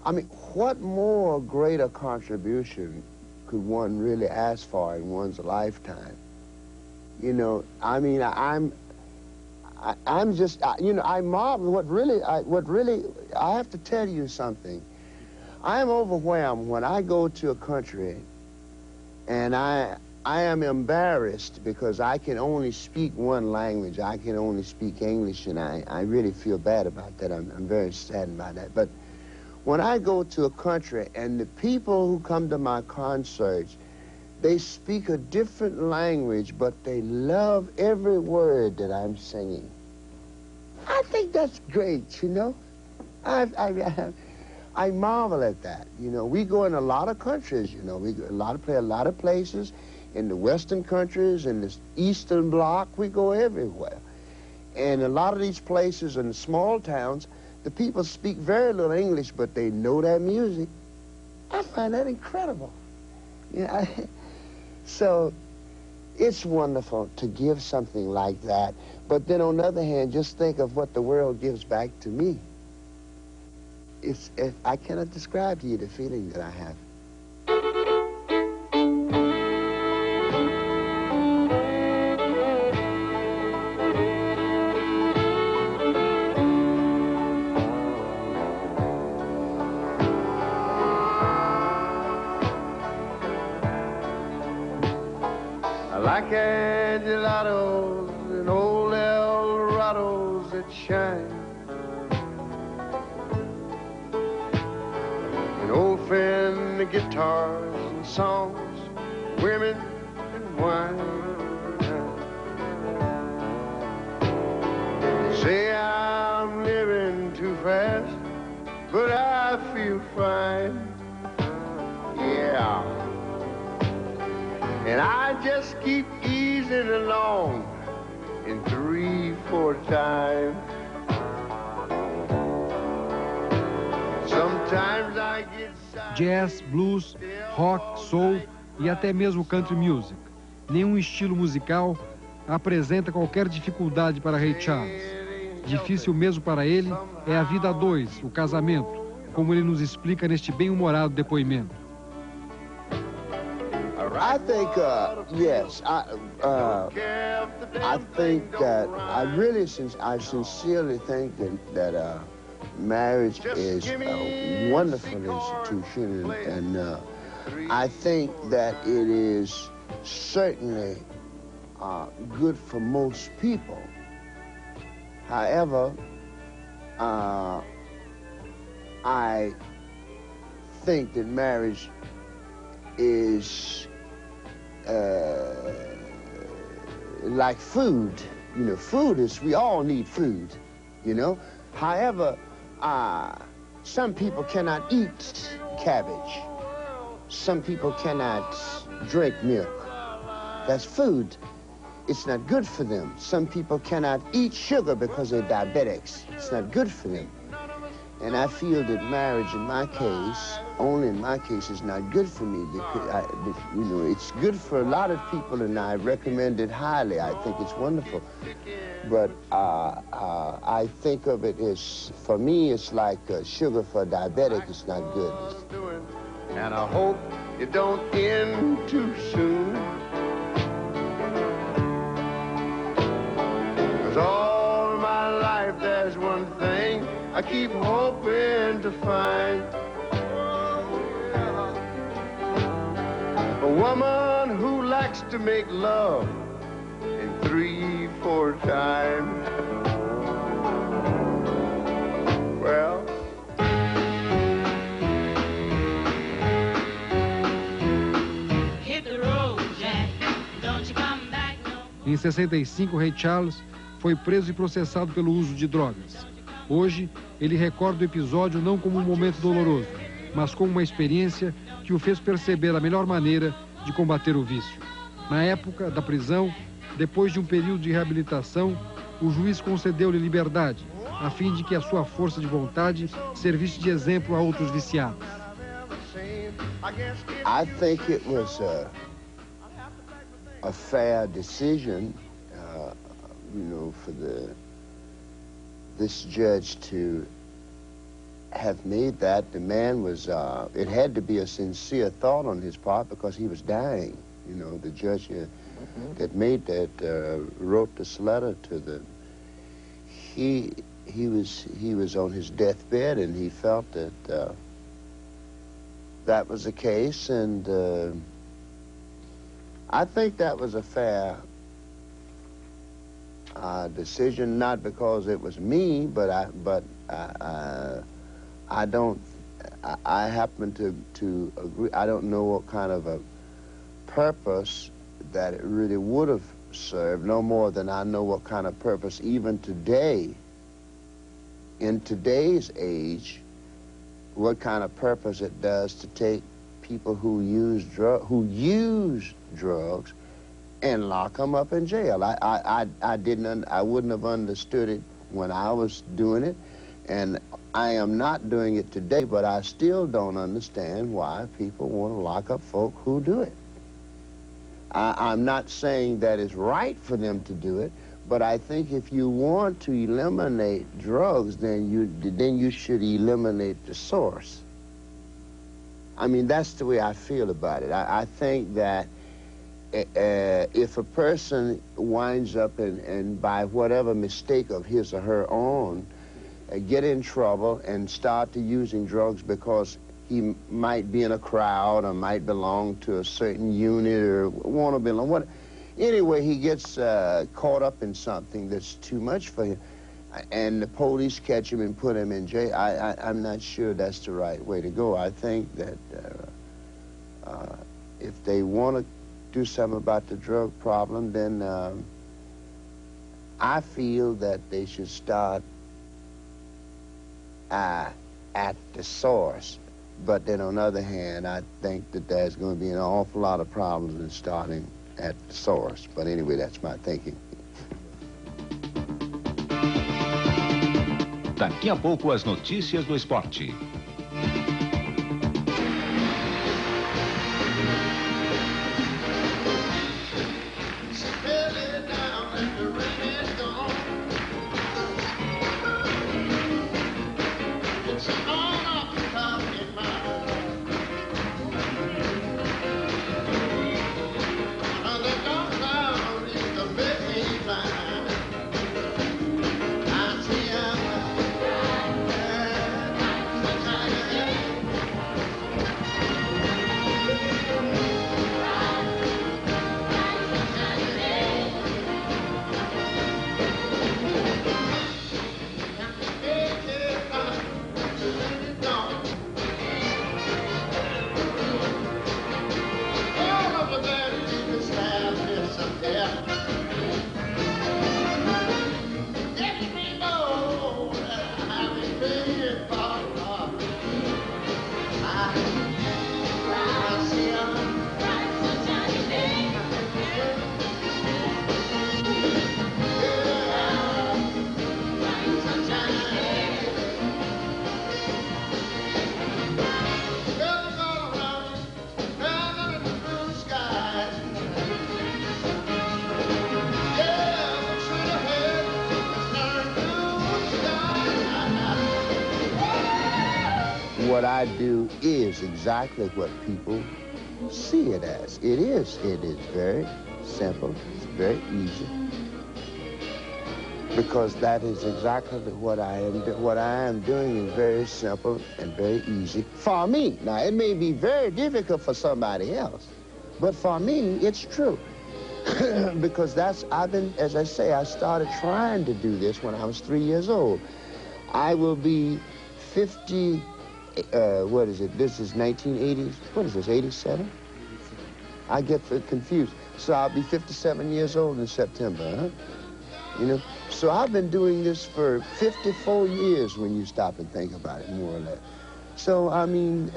I mean, what more greater contribution could one really ask for in one's lifetime? You know, I mean, I'm just, you know, I marvel. What really, I have to tell you something. I am overwhelmed when I go to a country and I am embarrassed because I can only speak one language. I can only speak English, and I really feel bad about that. I'm very saddened by that. But when I go to a country and the people who come to my concerts, they speak a different language, but they love every word that I'm singing. I think that's great, you know? I marvel at that. You know, we go in a lot of countries, you know. We go play a lot of places. In the Western countries, in the Eastern Bloc, we go everywhere. And a lot of these places in the small towns, the people speak very little English, but they know their music. I find that incredible. Yeah, so it's wonderful to give something like that. But then on the other hand, just think of what the world gives back to me. I cannot describe to you the feeling that I have. Like gelatos and old Eldorados that shine, and old Fender guitars and songs, women and wine. They say I'm living too fast, but I feel fine. Yeah. And I just keep easing along in 3/4 time. Sometimes I get jazz, blues, rock, soul e até mesmo country music. Nenhum estilo musical apresenta qualquer dificuldade para Ray Charles. Difícil mesmo para ele é a vida a dois, o casamento, como ele nos explica neste bem-humorado depoimento. I think, yes, I think that I sincerely think that marriage is a wonderful institution, and I think that it is certainly good for most people. However, I think that marriage is like food. You know, food is, we all need food, you know. However, some people cannot eat cabbage. Some people cannot drink milk. That's food. It's not good for them. Some people cannot eat sugar because they're diabetics. It's not good for them. And I feel that marriage, in my case, only in my case, is not good for me because, you know, it's good for a lot of people, and I recommend it highly. I think it's wonderful. But I think of it as, for me, it's like sugar for a diabetic. It's not good. And I hope it don't end too soon. 'Cause all my life there's one thing I keep hoping to find. A woman who likes to make love in 3/4 time. Well, hit the road, Jack. Don't you come back no more. Em 65, Ray Charles foi preso e processado pelo uso de drogas. Hoje, ele recorda o episódio não como um momento doloroso, mas como uma experiência que o fez perceber a melhor maneira de combater o vício. Na época da prisão, depois de um período de reabilitação, o juiz concedeu-lhe liberdade, a fim de que a sua força de vontade servisse de exemplo a outros viciados. I think it was a fair decision, you know, for this judge to have made that. The man was, it had to be a sincere thought on his part because he was dying. You know, the judge that made that wrote this letter to the, he was on his deathbed, and he felt that that was the case, and I think that was a fair decision, not because it was me, but I happen to agree. I don't know what kind of a purpose that it really would have served, no more than I know what kind of purpose even today, in today's age, what kind of purpose it does to take people who use drugs and lock them up in jail. I wouldn't have understood it when I was doing it, and I am not doing it today, but I still don't understand why people want to lock up folk who do it. I'm not saying that it's right for them to do it, but I think if you want to eliminate drugs, then you should eliminate the source. I mean, that's the way I feel about it. I think that if a person winds up and by whatever mistake of his or her own, get in trouble and start to using drugs because he might be in a crowd or might belong to a certain unit or want to belong, anyway, he gets caught up in something that's too much for him, and the police catch him and put him in jail. I'm not sure that's the right way to go. I think that if they want to do something about the drug problem, then I feel that they should start at the source. But then on the other hand, I think that there's going to be an awful lot of problems in starting at the source. But anyway, that's my thinking. Daqui a pouco, as notícias do esporte. What I do is exactly what people see it as. It is very simple, it's very easy, because that is exactly what I am doing is very simple and very easy for me. Now, it may be very difficult for somebody else, but for me, it's true. Because as I say, I started trying to do this when I was 3 years old. I will be 50, what is it? This is 1980s. What is this, 87? I get confused. So I'll be 57 years old in September, huh? You know? So I've been doing this for 54 years when you stop and think about it, more or less. So, I mean,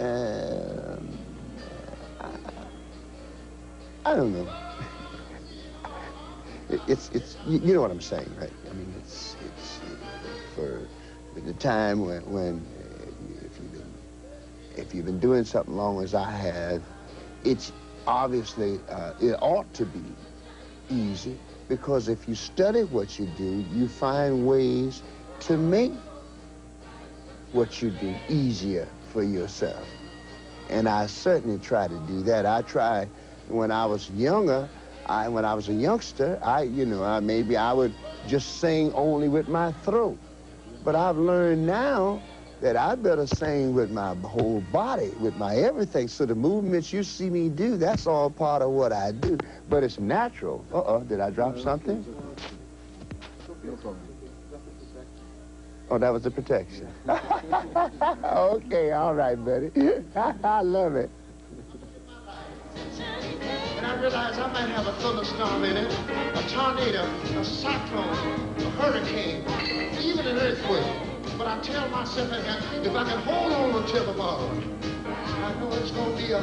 I don't know. You know what I'm saying, right? I mean, it's for the time when if you've been doing something long as I have, it's obviously, it ought to be easy, because if you study what you do, you find ways to make what you do easier for yourself. And I certainly try to do that. I try, when I was younger, when I was a youngster, maybe I would just sing only with my throat. But I've learned now that I better sing with my whole body, with my everything. So the movements you see me do, that's all part of what I do. But it's natural. Uh-oh, did I drop something? Oh, that was the protection. Okay, all right, buddy. I love it. And I realized I might have a thunderstorm in it, a tornado, a cyclone, a hurricane, even an earthquake. But I tell myself that if I can hold on until tomorrow, I know it's going to be I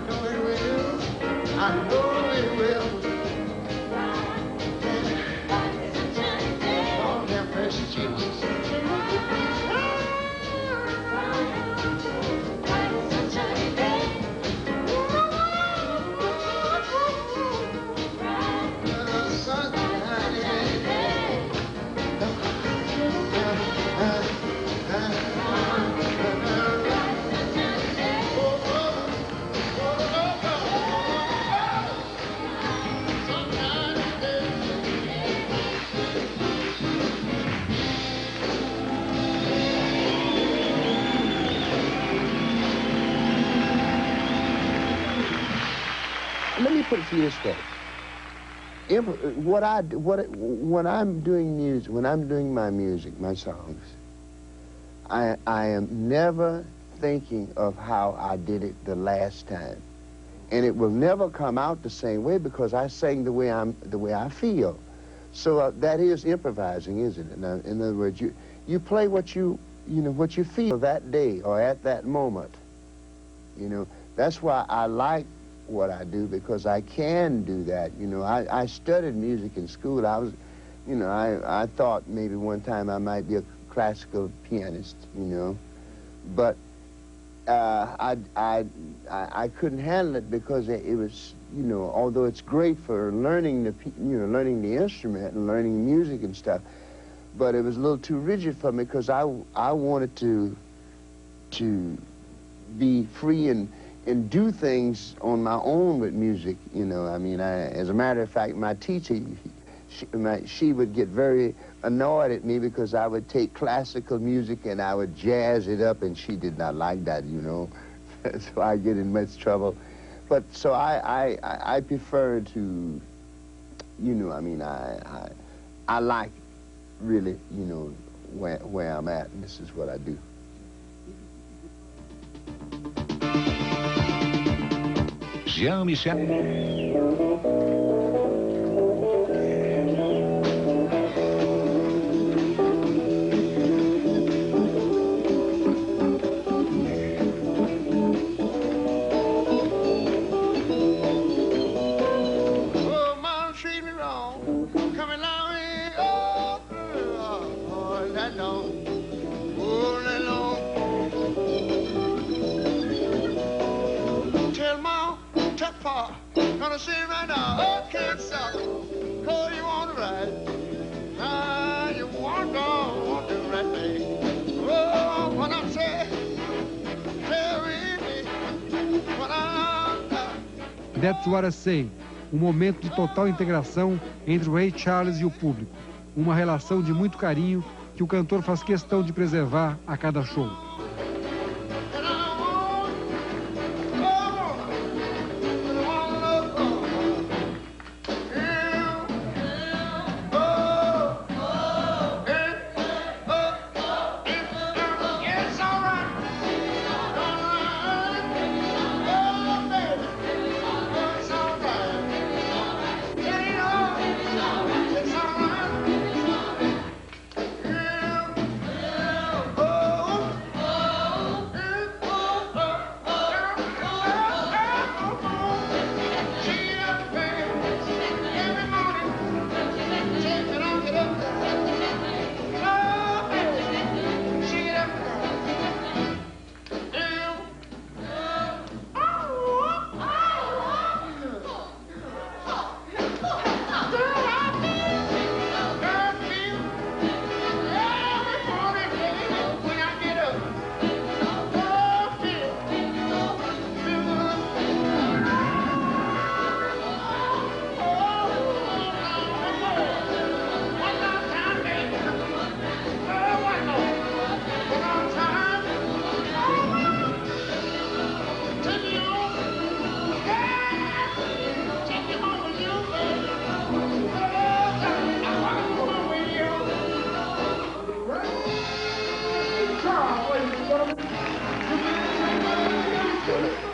know it will. I know it will. Lord have mercy, Jesus. Let me put it to you this way. When I'm doing music, when I'm doing my music, my songs, I am never thinking of how I did it the last time. And it will never come out the same way because I sang the way I feel. So that is improvising, isn't it? Now, in other words, you play what you feel that day or at that moment. That's why I like what I do, because I can do that. I studied music in school. I thought maybe one time I might be a classical pianist, but I couldn't handle it because it was, although it's great for learning the instrument and learning music and stuff, but it was a little too rigid for me because I wanted to be free and do things on my own with music, as a matter of fact, my teacher, she would get very annoyed at me because I would take classical music and I would jazz it up, and she did not like that, so I get in much trouble. But so I prefer to, I like really, where I'm at, and this is what I do. Jean-Michel. Gonna see right now, oh, can't stop. Oh, you want to ride? You want to ride me? Oh, what I'm saying, That's What I Say, momento de total integração entre o Ray Charles e o público. Uma relação de muito carinho que o cantor faz questão de preservar a cada show.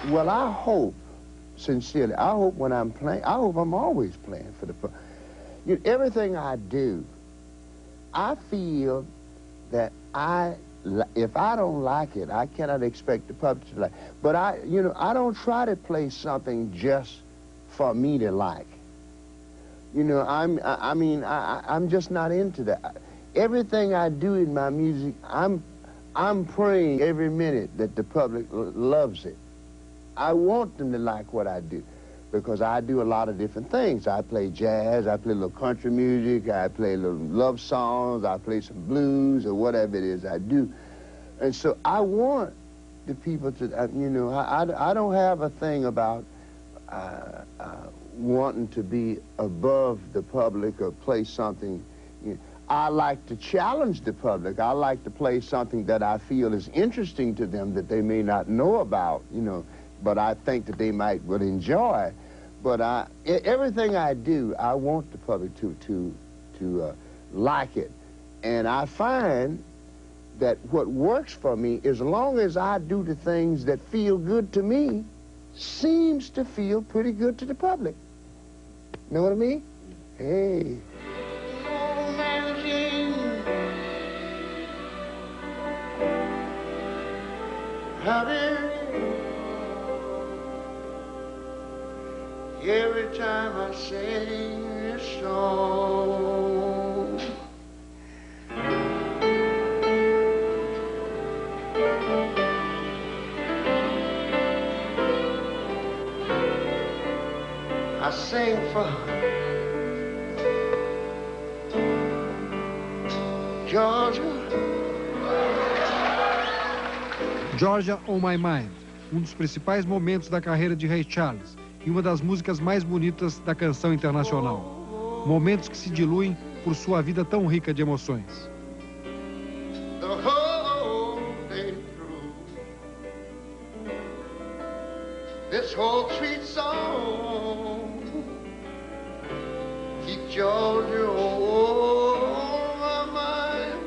Well, I hope, sincerely, I hope when I'm playing, I hope I'm always playing for the public. You know, everything I do, I feel that if I don't like it, I cannot expect the public to like it. But I don't try to play something just for me to like. You know, I'm just not into that. Everything I do in my music, I'm praying every minute that the public loves it. I want them to like what I do, because I do a lot of different things. I play jazz, I play a little country music, I play a little love songs, I play some blues, or whatever it is I do. And so I want the people to, I don't have a thing about wanting to be above the public or play something. I like to challenge the public. I like to play something that I feel is interesting to them that they may not know about, but I think that they would enjoy. But everything I do, I want the public to like it. And I find that what works for me, as long as I do the things that feel good to me, seems to feel pretty good to the public. Know what I mean? Hey. Every time I sing this song, I sing for Georgia. Georgia on My Mind, um dos principais momentos da carreira de Ray Charles e uma das músicas mais bonitas da canção internacional. Momentos que se diluem por sua vida tão rica de emoções. The whole day through, this whole sweet song, keep Georgia on my mind.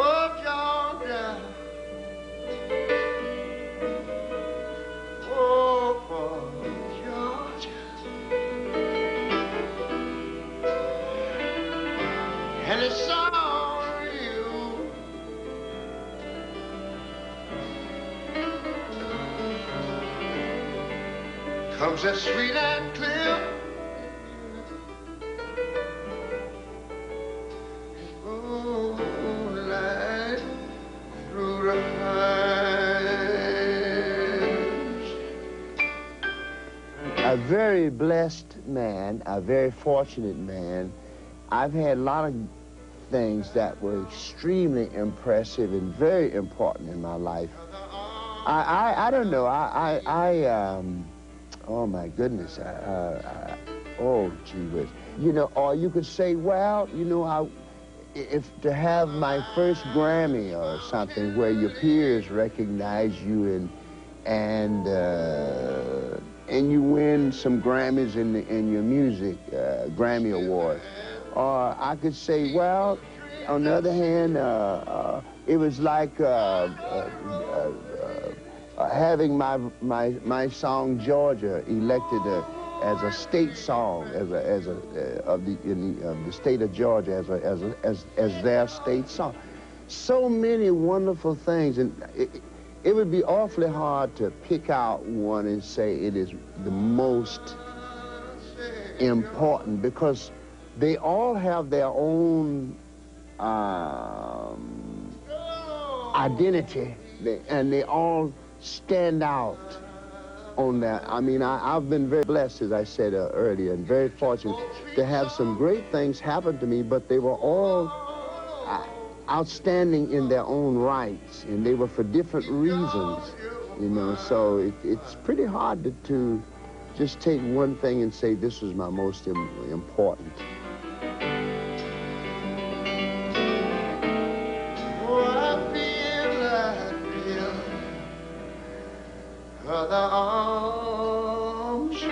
Oh, Georgia, oh, poor Georgia, and it's all you. Comes that sweet and clear moonlight through the pines. A very blessed man, a very fortunate man. I've had a lot of things that were extremely impressive and very important in my life. I don't know. Oh my goodness. Oh gee whiz. Or you could say, well, if to have my first Grammy or something where your peers recognize you and you win some Grammys in your music, Grammy Awards. Or I could say, well, on the other hand, it was like having my song Georgia elected as a state song, of the state of Georgia as their state song. So many wonderful things, and it would be awfully hard to pick out one and say it is the most important, because they all have their own identity, and they all stand out on that. I mean, I've been very blessed, as I said earlier, and very fortunate to have some great things happen to me, but they were all outstanding in their own rights, and they were for different reasons, so it's pretty hard to just take one thing and say this is my most important. The arms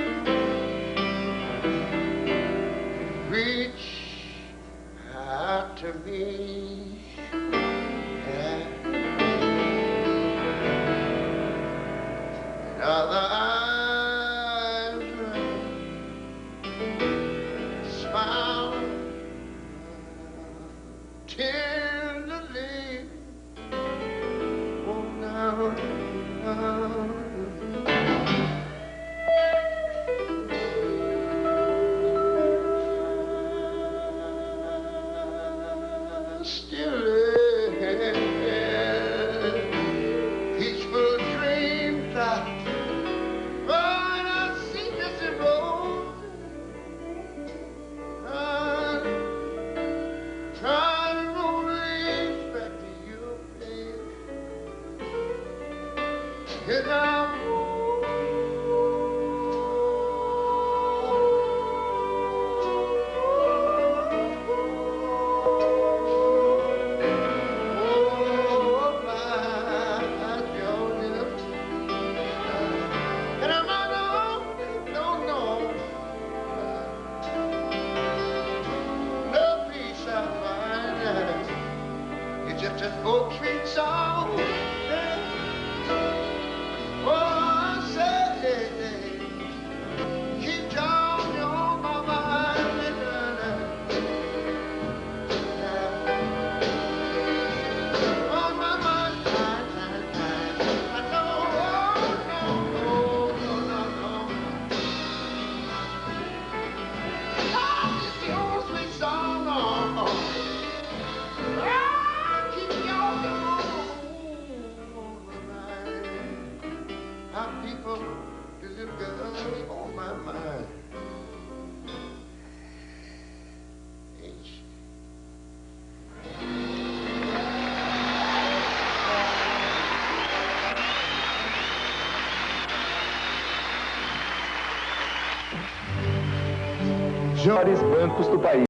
my. H. Melhores bancos do país.